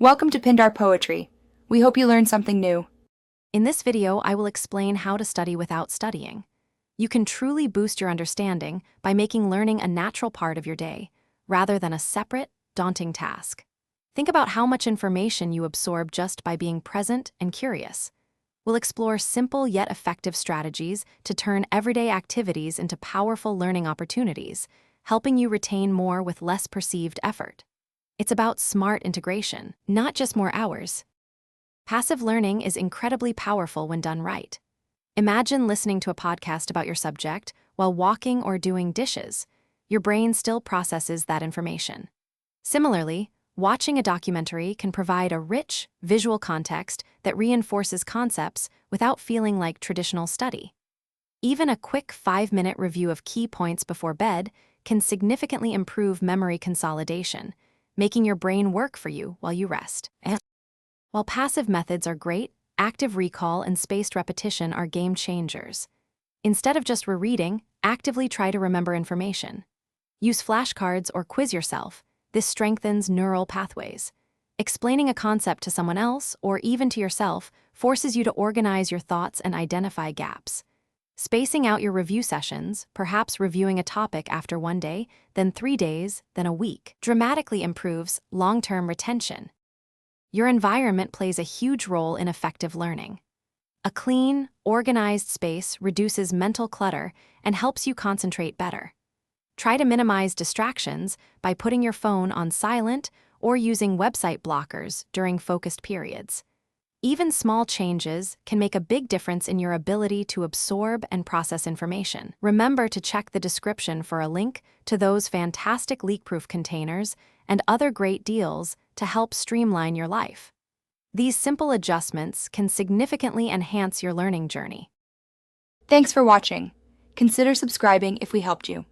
Welcome to Pindar Poetry. We hope you learned something new. In this video, I will explain how to study without studying. You can truly boost your understanding by making learning a natural part of your day, rather than a separate, daunting task. Think about how much information you absorb just by being present and curious. We'll explore simple yet effective strategies to turn everyday activities into powerful learning opportunities, helping you retain more with less perceived effort. It's about smart integration, not just more hours. Passive learning is incredibly powerful when done right. Imagine listening to a podcast about your subject while walking or doing dishes. Your brain still processes that information. Similarly, watching a documentary can provide a rich, visual context that reinforces concepts without feeling like traditional study. Even a quick 5-minute review of key points before bed can significantly improve memory consolidation, making your brain work for you while you rest. While passive methods are great, active recall and spaced repetition are game changers. Instead of just rereading, actively try to remember information. Use flashcards or quiz yourself. This strengthens neural pathways. Explaining a concept to someone else, or even to yourself, forces you to organize your thoughts and identify gaps. Spacing out your review sessions, perhaps reviewing a topic after 1 day, then 3 days, then a week, dramatically improves long-term retention. Your environment plays a huge role in effective learning. A clean, organized space reduces mental clutter and helps you concentrate better. Try to minimize distractions by putting your phone on silent or using website blockers during focused periods. Even small changes can make a big difference in your ability to absorb and process information. Remember to check the description for a link to those fantastic leak-proof containers and other great deals to help streamline your life. These simple adjustments can significantly enhance your learning journey. Thanks for watching. Consider subscribing if we helped you.